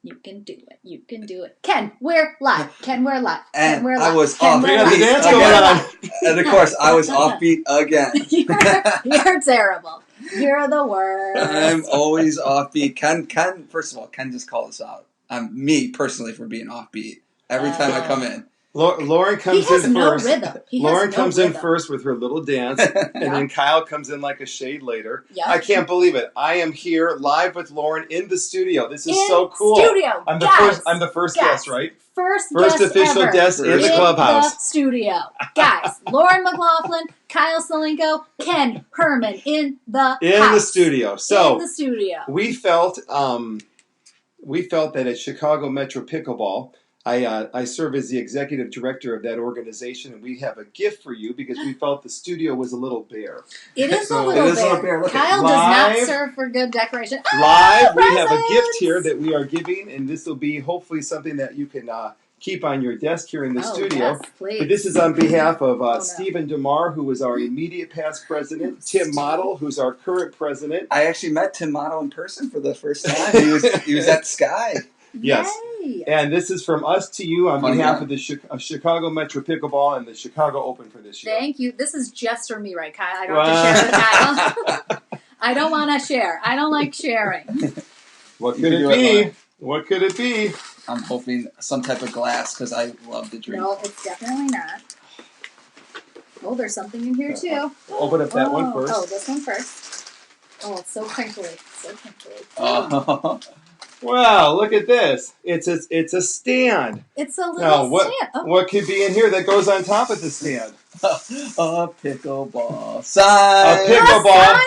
You can do it. You can do it. Ken, we're live. Ken, we're live. And Ken, we're live. I was Ken, off. we're The live. dance Ken, going we're on. live. And of course, I was offbeat again. You're terrible. You're the worst. I'm always offbeat. Ken, first of all, Ken just called us out. Me, personally, for being offbeat. Every time I come in. Lauren comes in first. Rhythm. Lauren comes in first with her little dance, and then Kyle comes in like a shade later. Yep. I can't believe it. I am here live with Lauren in the studio. This is so cool. Studio. I'm the first guest, right? First official ever guest in the clubhouse. The studio. Guys, Lauren McLaughlin, Kyle Salenko, Ken Herrmann in the house. The studio. So in the studio. We felt that at Chicago Metro Pickleball, I serve as the executive director of that organization, and we have a gift for you because we felt the studio was a little bare. It is a little bare. Kyle does not serve for good decoration. Live, we have a gift here that we are giving, and this will be hopefully something that you can keep on your desk here in the studio. Yes, please. But this is on behalf of Stephen DeMar, who was our immediate past president, Tim Model, who's our current president. I actually met Tim Model in person for the first time. He was at Sky. Yes. Yay. And this is from us to you on behalf of the Chicago Metro Pickleball and the Chicago Open for this year. Thank you. This is just for me, right, Kyle? I don't have to share with Kyle. I don't want to share. I don't like sharing. What could it be? What could it be? I'm hoping some type of glass because I love to drink. No, it's definitely not. Oh, there's something in here, too. Open up that one first. Oh, this one first. Oh, it's so crinkly. So crinkly. Oh. Wow, look at this. It's a stand. It's a little stand. Oh. What could be in here that goes on top of the stand? A pickleball sign. A pickleball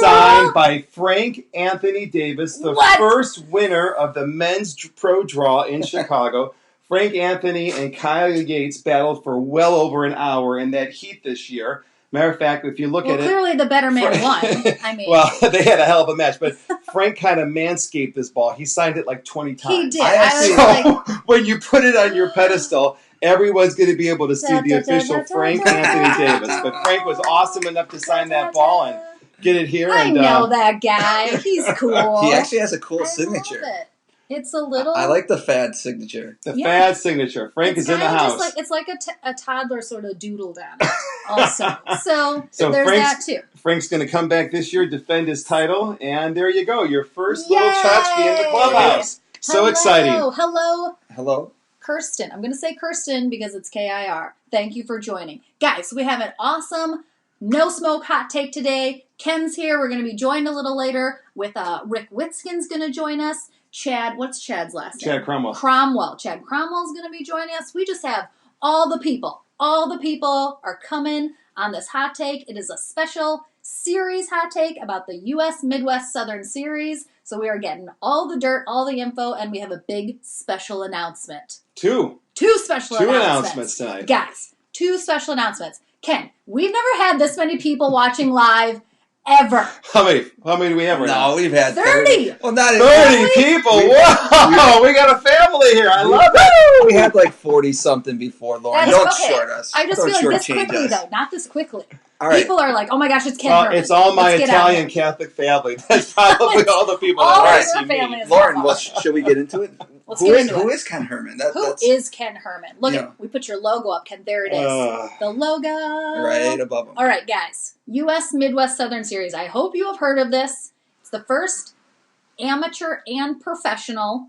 signed by Frank Anthony Davis, the first winner of the men's pro draw in Chicago. Frank Anthony and Kyle Yates battled for well over an hour in that heat this year. Matter of fact, if you look at it... clearly the better man won. I mean... Well, they had a hell of a match, but Frank kind of manscaped this ball. He signed it like 20 times. He did. When you put it on your pedestal, everyone's going to be cool to see the official Frank Anthony Davis. But Frank was awesome enough to sign that ball and get it here. I know that guy. He's cool. He actually has a cool signature. Love it. It's a little... I like the fad signature. Fad signature. Frank is in the house. It's like a toddler sort of doodled on it also. So there's that too. Frank's going to come back this year, defend his title, and there you go. Your first little tchotchke in the clubhouse. So exciting. Hello. Kirsten. I'm going to say Kirsten because it's K-I-R. Thank you for joining. Guys, we have an awesome no smoke hot take today. Ken's here. We're going to be joined a little later with Rick Witzkin's going to join us. Chad, what's Chad's last name? Chad Cromwell. Chad Cromwell's going to be joining us. We just have all the people. All the people are coming on this hot take. It is a special series hot take about the U.S. Midwest Southern Series. So we are getting all the dirt, all the info, and we have a big special announcement. Two special announcements tonight. Guys, 2 special announcements. Ken, we've never had this many people watching live ever. How many do we have right now? No, we've had 30. Well, not 30 people. Whoa, we got a family here. I love it. We had like 40-something before, Lauren. Don't short us. I just feel like this quickly, though. Not this quickly. All right. People are like, oh my gosh, it's Ken Herrmann. It's all my Italian Catholic family. That's probably all the people all that your family is Lauren, should we get into it? Who is Ken Herrmann? Who is Ken Herrmann? Look at we put your logo up, Ken. There it is. The logo. Right above him. All right, guys. U.S. Midwest Southern Series. I hope you have heard of this. It's the first amateur and professional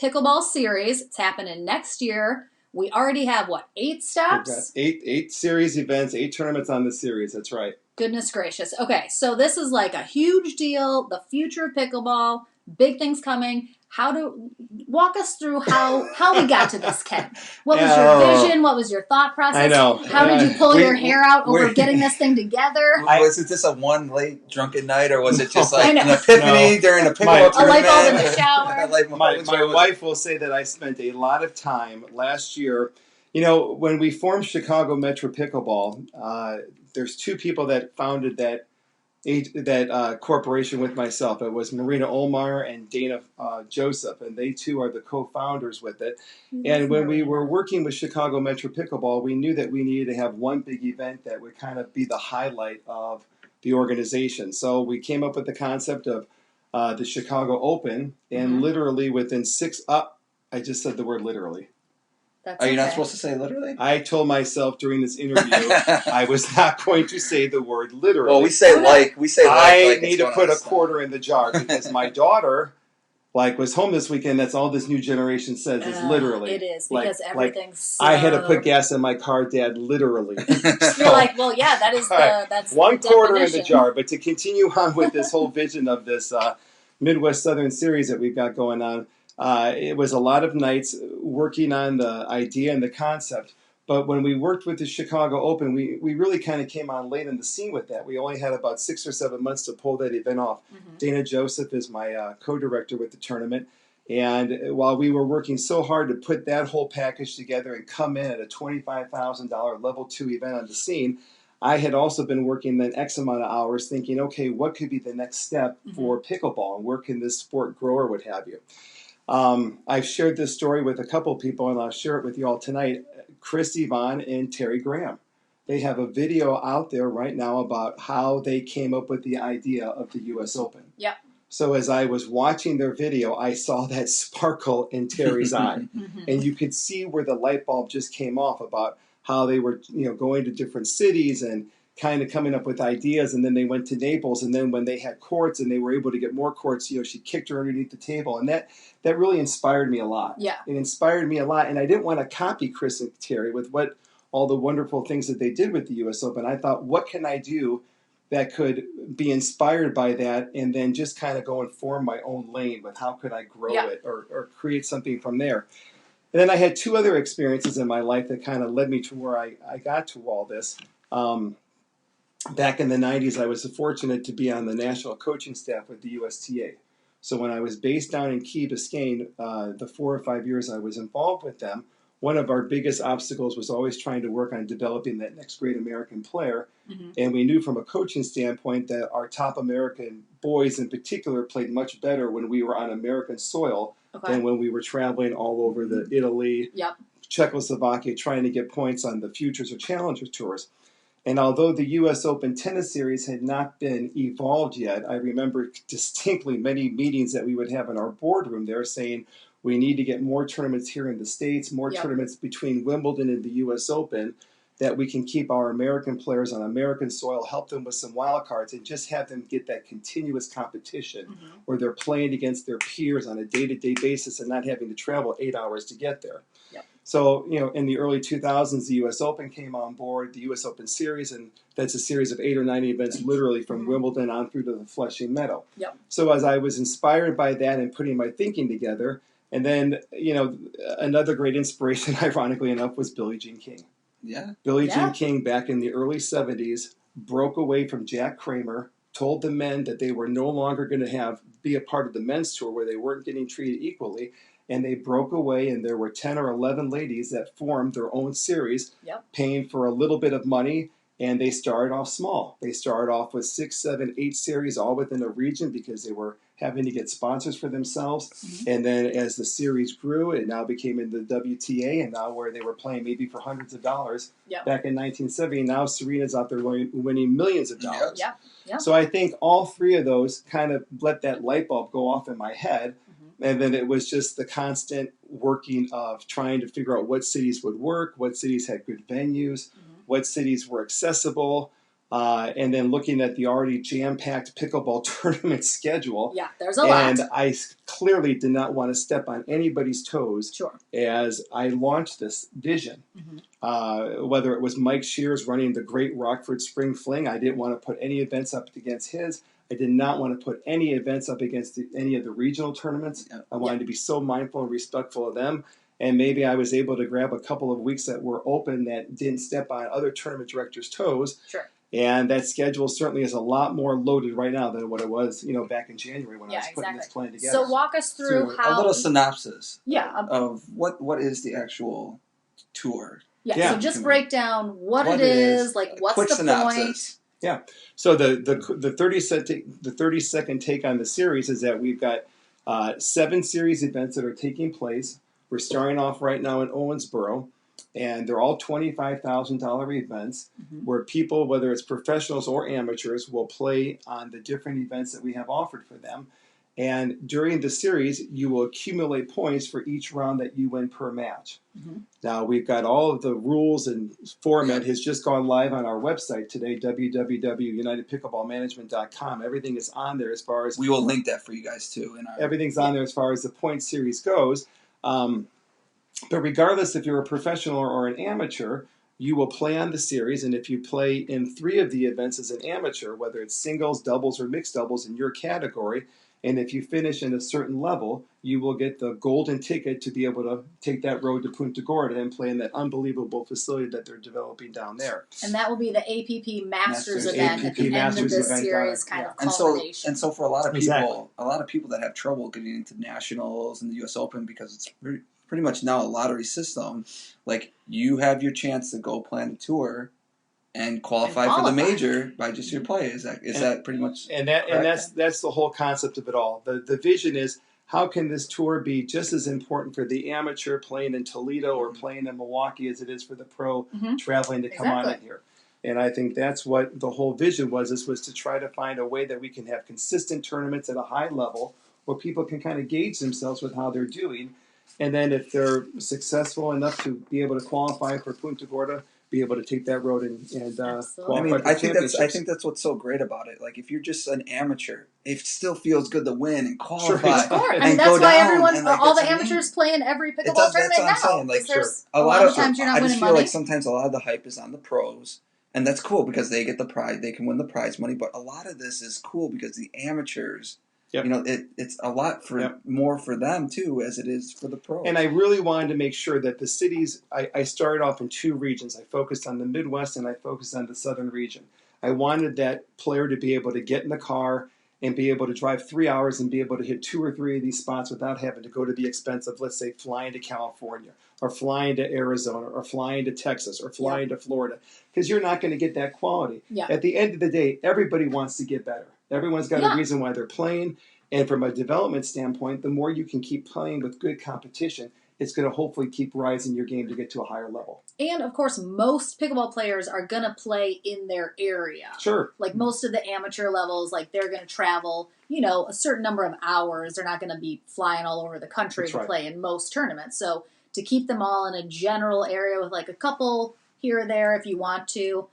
pickleball series. It's happening next year. We already have, 8 stops? We've got 8 series events, 8 tournaments on the series. That's right. Goodness gracious. Okay, so this is like a huge deal. The future of pickleball. Big things coming. Walk us through how we got to this, Ken. What was your vision? What was your thought process? I know. How did you pull your hair out over getting this thing together? Was it just a one late drunken night, or was it just like an epiphany during a pickleball tournament? A light bulb in the shower. My wife will say that I spent a lot of time last year. You know, when we formed Chicago Metro Pickleball, there's 2 people that founded that corporation with myself. It was Marina Olmar and Dana Joseph, and they 2 are the co-founders with it. And when we were working with Chicago Metro Pickleball, we knew that we needed to have one big event that would kind of be the highlight of the organization. So we came up with the concept of the Chicago Open, and literally within I just said the word literally. That's Are you not supposed to say literally? I told myself during this interview I was not going to say the word literally. Well, we say I need to put a quarter in the jar because my daughter was home this weekend. That's all this new generation says is literally. It is, because everything's so... I had to put gas in my car, Dad, literally. You're like, well, yeah, that's one the quarter definition. in the jar. But to continue on with this whole vision of this Midwest Southern series that we've got going on, it was a lot of nights working on the idea and the concept. But when we worked with the Chicago Open, we really kind of came on late in the scene with that. We only had about 6 or 7 months to pull that event off. Dana Joseph is my co-director with the tournament. And while we were working so hard to put that whole package together and come in at a $25,000 level 2 event on the scene, I had also been working then X amount of hours thinking, okay, what could be the next step for pickleball and where can this sport grow or what have you. I've shared this story with a couple of people, and I'll share it with you all tonight. Chris Yvonne and Terry Graham. They have a video out there right now about how they came up with the idea of the U.S. Open. Yep. So as I was watching their video, I saw that sparkle in Terry's eye. And you could see where the light bulb just came off about how they were going to different cities and kind of coming up with ideas, and then they went to Naples, and then when they had courts and they were able to get more courts, she kicked her underneath the table, and that really inspired me a lot. Yeah, it inspired me a lot, and I didn't want to copy Chris and Terry with all the wonderful things that they did with the U.S. Open. I thought, what can I do that could be inspired by that, and then just kind of go and form my own lane with how could I grow it or create something from there. And then I had 2 other experiences in my life that kind of led me to where I got to all this. Back in the 90s, I was fortunate to be on the national coaching staff with the USTA. So when I was based down in Key Biscayne, the 4 or 5 years I was involved with them, one of our biggest obstacles was always trying to work on developing that next great American player. And we knew from a coaching standpoint that our top American boys in particular played much better when we were on American soil than when we were traveling all over the Italy, Czechoslovakia, trying to get points on the Futures or Challenger tours. And although the U.S. Open Tennis Series had not been evolved yet, I remember distinctly many meetings that we would have in our boardroom there saying, we need to get more tournaments here in the States, more tournaments between Wimbledon and the U.S. Open, that we can keep our American players on American soil, help them with some wild cards, and just have them get that continuous competition where they're playing against their peers on a day-to-day basis and not having to travel 8 hours to get there. So, in the early 2000s, the U.S. Open came on board, the U.S. Open Series, and that's a series of 8 or 9 events literally from Wimbledon on through to the Flushing Meadow. So as I was inspired by that and putting my thinking together, and then, another great inspiration, ironically enough, was Billie Jean King. Billie Jean King, back in the early 70s, broke away from Jack Kramer, told the men that they were no longer going to be a part of the men's tour where they weren't getting treated equally. And they broke away, and there were 10 or 11 ladies that formed their own series, paying for a little bit of money, and they started off small. They started off with 6, 7, 8 series all within a region because they were having to get sponsors for themselves. And then as the series grew, it now became in the WTA, and now where they were playing maybe for hundreds of dollars back in 1970. Now Serena's out there winning millions of dollars. So I think all 3 of those kind of let that light bulb go off in my head. And then it was just the constant working of trying to figure out what cities would work, what cities had good venues, what cities were accessible, and then looking at the already jam-packed pickleball tournament schedule. There's a lot. And I clearly did not want to step on anybody's toes as I launched this vision. Whether it was Mike Shears running the Great Rockford Spring Fling, I didn't want to put any events up against his. I did not want to put any events up against any of the regional tournaments. I wanted to be so mindful and respectful of them. And maybe I was able to grab a couple of weeks that were open that didn't step on other tournament directors' toes. And that schedule certainly is a lot more loaded right now than what it was, back in January when I was putting this plan together. So walk us through how... A little synopsis of what is the actual tour. So just break down what it is, what's the synopsis. Point. So the 30-second take on the series is that we've got 7 series events that are taking place. We're starting off right now in Owensboro, and they're all $25,000 events where people, whether it's professionals or amateurs, will play on the different events that we have offered for them. And during the series, you will accumulate points for each round that you win per match. Mm-hmm. Now, we've got all of the rules and format has just gone live on our website today, www.unitedpickleballmanagement.com. Everything is on there as far as... We will link that for you guys, too. Everything's on there as far as the point series goes. But regardless if you're a professional or an amateur, you will play on the series, and if you play in 3 of the events as an amateur, whether it's singles, doubles, or mixed doubles in your category, and if you finish in a certain level, you will get the golden ticket to be able to take that road to Punta Gorda and play in that unbelievable facility that they're developing down there. And that will be the APP Masters event at the end of this series, kind of culmination. And so for a lot of people, a lot of people that have trouble getting into nationals and the U.S. Open because it's pretty much now a lottery system, like you have your chance to go play on a tour and qualify for the major by just your play. Is that pretty much? And that's the whole concept of it all. The vision is, how can this tour be just as important for the amateur playing in Toledo or playing in Milwaukee as it is for the pro traveling to come on in here? And I think that's what the whole vision was. This was to try to find a way that we can have consistent tournaments at a high level where people can kind of gauge themselves with how they're doing. And then if they're successful enough to be able to qualify for Punta Gorda, be able to take that road and qualify for championships. I think that's what's so great about it. Like if you're just an amateur, it still feels good to win and qualify. Sure. I mean, that's why all the amateurs play in every pickleball tournament now. Saying. Like, there's a lot of times you're not winning money. I just feel like sometimes a lot of the hype is on the pros, and that's cool because they get the prize, they can win the prize money. But a lot of this is cool because the amateurs. Yep. You know, it's a lot more for them, too, as it is for the pros. And I really wanted to make sure that the cities, I started off in 2 regions. I focused on the Midwest and I focused on the Southern region. I wanted that player to be able to get in the car and be able to drive 3 hours and be able to hit 2 or 3 of these spots without having to go to the expense of, let's say, flying to California or flying to Arizona or flying to Texas or flying to Florida, because you're not going to get that quality. Yeah. At the end of the day, everybody wants to get better. Everyone's got a reason why they're playing. And from a development standpoint, the more you can keep playing with good competition, it's going to hopefully keep rising your game to get to a higher level. And, of course, most pickleball players are going to play in their area. Sure. Like most of the amateur levels, like they're going to travel, a certain number of hours. They're not going to be flying all over the country to play in most tournaments. So to keep them all in a general area with like a couple here or there if you want to,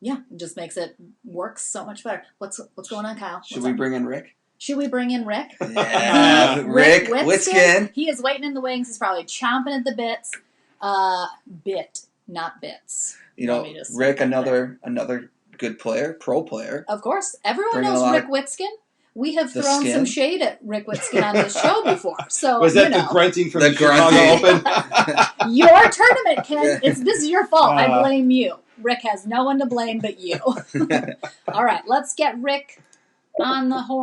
it just makes it work so much better. What's going on, Kyle? Should we bring in Rick? Should we bring in Rick? Yeah, Rick Witskin. He is waiting in the wings. He's probably chomping at the bits. Not bits. Rick, another good player, pro player. Of course. Everyone knows Rick Witskin. We have thrown some shade at Rick Witskin on this show before. So was that the grunting from the Chicago Open? Your tournament, Ken. This is your fault. I blame you. Rick has no one to blame but you. All right, let's get Rick on the horn.